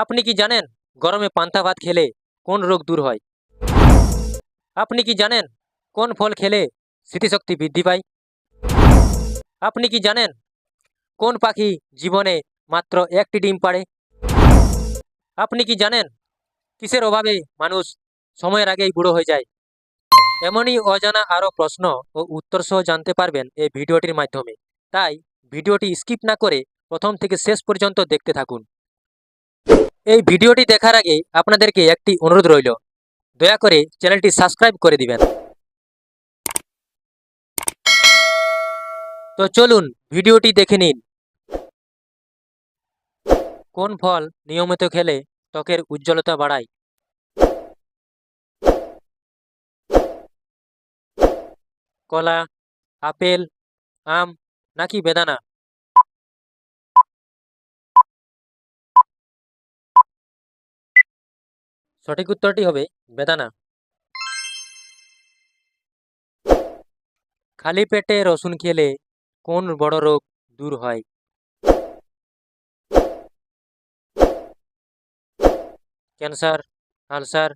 আপনি কি জানেন গরমে পান্তা ভাত খেলে কোন রোগ দূর হয়? আপনি কি জানেন কোন ফল খেলে স্মৃতিশক্তি বৃদ্ধি পায়? আপনি কি জানেন কোন পাখি জীবনে মাত্র একটি ডিম পাড়ে? আপনি কি জানেন কিসের অভাবে মানুষ সময়ের আগেই বুড়ো হয়ে যায়? এমনই অজানা আরও প্রশ্ন ও উত্তর সহ জানতে পারবেন এই ভিডিওটির মাধ্যমে। তাই ভিডিওটি স্কিপ না করে প্রথম থেকে শেষ পর্যন্ত দেখতে থাকুন। এই ভিডিওটি দেখার আগে আপনাদেরকে একটি অনুরোধ রইল, দয়া করে চ্যানেলটি সাবস্ক্রাইব করে দিবেন। তো চলুন ভিডিওটি দেখে নিন। কোন ফল নিয়মিত খেলে ত্বকের উজ্জ্বলতা বাড়ায়? কলা, আপেল, আম নাকি বেদানা? সঠিক উত্তরটি হবে বেদানা। খালি পেটে রসুন খেলে কোন বড় রোগ দূর হয়? ক্যান্সার, আলসার,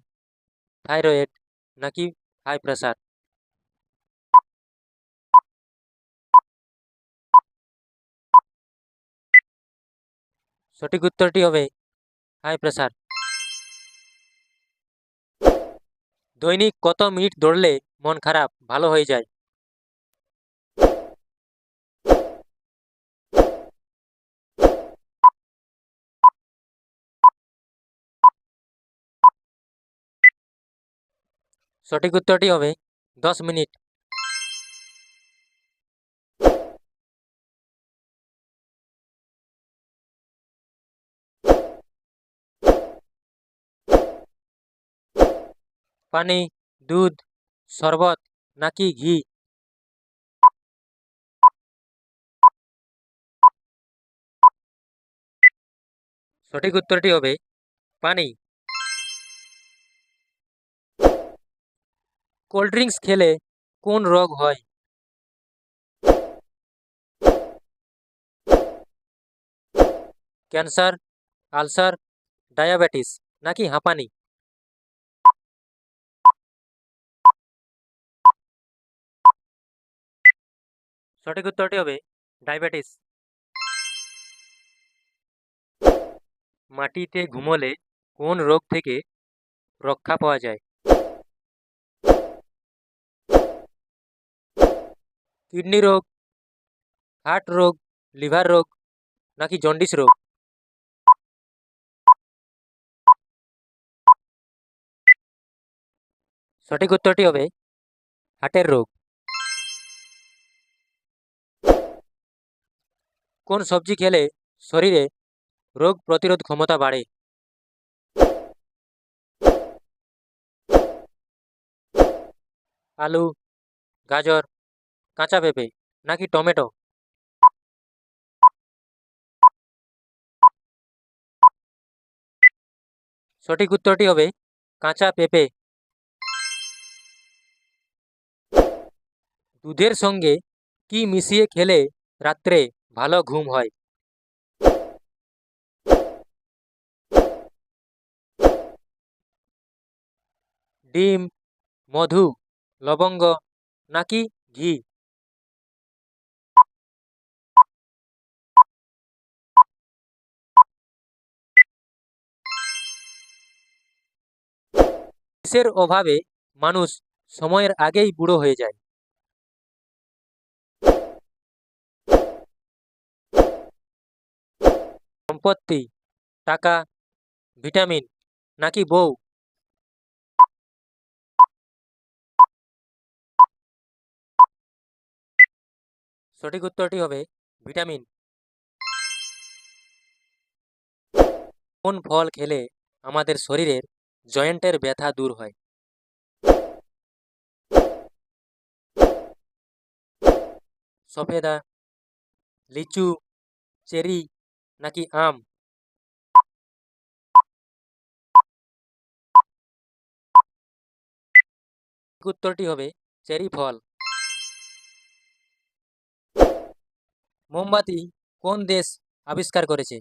থাইরয়েড নাকি হাই প্রেসার? সঠিক উত্তরটি হবে হাই প্রেসার। দৈনিক কত মিনিট দৌড়লে মন খারাপ ভালো হয়ে যায়? সঠিক উত্তরটি হবে 10 মিনিট। পানি, দুধ, শরবত নাকি ঘি? সঠিক উত্তরটি হবে পানি। কোল্ড ড্রিঙ্কস খেলে কোন রোগ হয়? ক্যান্সার, আলসার, ডায়াবেটিস নাকি হাঁপানি? সঠিক উত্তরটি হবে ডায়াবেটিস। মাটিতে ঘুমোলে কোন রোগ থেকে রক্ষা পাওয়া যায়? কিডনি রোগ, হার্ট রোগ, লিভার রোগ নাকি জন্ডিস রোগ? সঠিক উত্তরটি হবে হার্টের রোগ। কোন সবজি খেলে শরীরে রোগ প্রতিরোধ ক্ষমতা বাড়ে? আলু, গাজর, কাঁচা পেঁপে নাকি টমেটো? সঠিক উত্তরটি হবে কাঁচা পেঁপে। দুধের সঙ্গে কি মিশিয়ে খেলে রাত্রে ভালো ঘুম হয়? ডিম, মধু, লবঙ্গ নাকি ঘি? কিসের অভাবে মানুষ সময়ের আগেই বুড়ো হয়ে যায়? সম্পত্তি, টাকা, ভিটামিন নাকি বউ? সঠিক উত্তরটি হবে ভিটামিন। কোন ফল খেলে আমাদের শরীরের জয়েন্টের ব্যথা দূর হয়? সফেদা, লিচু, চেরি নাকি আম? সঠিক উত্তরটি হবে চেরি ফল। মোমবাতি কোন দেশ আবিষ্কার করেছে?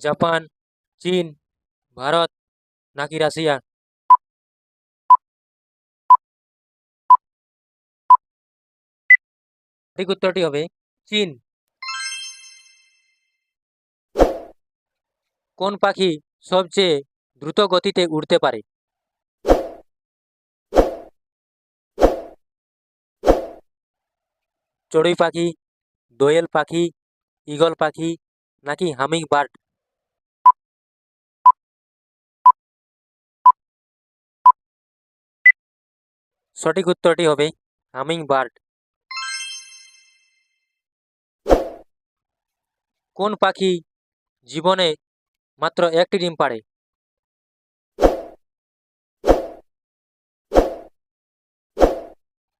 জাপান, চীন, ভারত নাকি রাশিয়া? সঠিক উত্তরটি হবে চীন। কোন পাখি সবচেয়ে দ্রুত গতিতে উড়তে পারে? চড়ুই পাখি, দোয়েল পাখি, ঈগল পাখি নাকি হামিং বার্ড? সঠিক উত্তরটি হবে হামিং বার্ড। কোন পাখি জীবনে মাত্র একটি ডিম পাড়ে?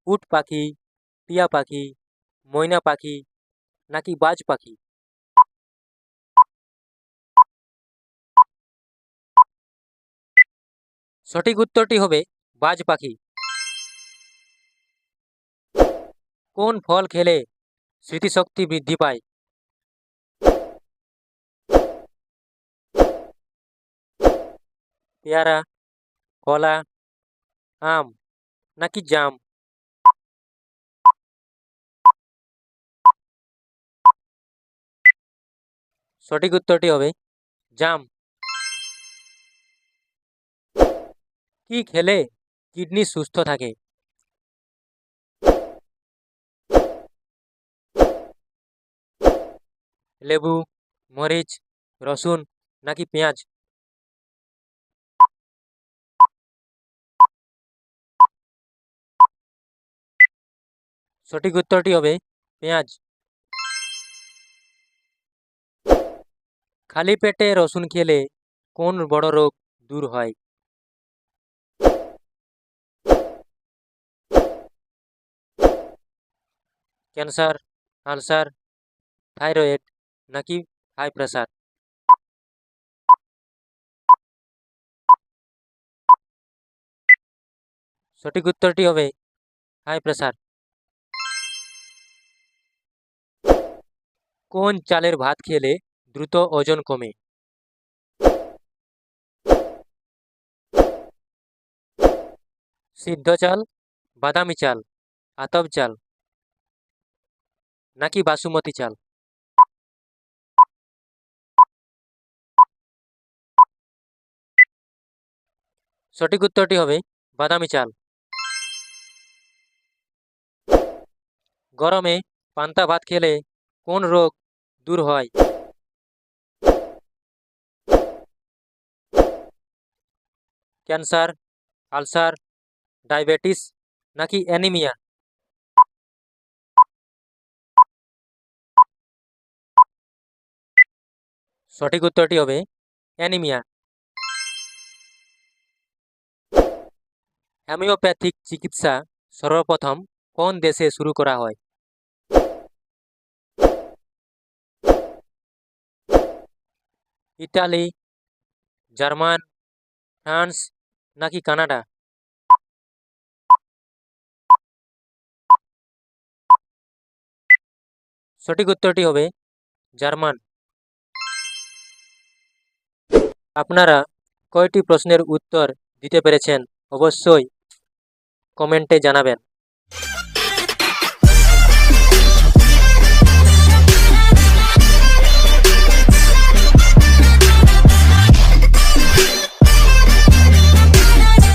উট পাখি, টিয়া পাখি, ময়না পাখি নাকি বাজ পাখি? সঠিক উত্তরটি হবে বাজ পাখি। কোন ফল খেলে স্মৃতিশক্তি বৃদ্ধি পায়? পেয়ারা, কলা, আম নাকি জাম? সঠিক উত্তরটি হবে জাম। কি খেলে কিডনি সুস্থ থাকে? লেবু, মরিচ, রসুন নাকি পেঁয়াজ? সঠিক উত্তরটি হবে পেঁয়াজ। খালি পেটে রসুন খেলে কোন বড় রোগ দূর হয়? ক্যান্সার, আলসার, থাইরয়েড নাকি হাই প্রেশার? সঠিক উত্তরটি হবে হাই প্রেশার। কোন চালের ভাত খেলে দ্রুত ওজন কমে? সিদ্ধ চাল, বাদামি চাল, আতপ চাল নাকি বাসুমতি চাল? সঠিক উত্তরটি হবে বাদামি চাল। গরমে পান্তা ভাত খেলে কোন রোগ দূর হয়? ক্যান্সার, আলসার, ডায়াবেটিস নাকি অ্যানিমিয়া? সঠিক উত্তরটি হবে অ্যানিমিয়া। হোমিওপ্যাথিক চিকিৎসা সর্বপ্রথম কোন দেশে শুরু করা হয়? ইতালি, জার্মান, ফ্রান্স নাকি কানাডা? সঠিক উত্তরটি হবে জার্মান। আপনারা কয়টি প্রশ্নের উত্তর দিতে পেরেছেন অবশ্যই কমেন্টে জানাবেন।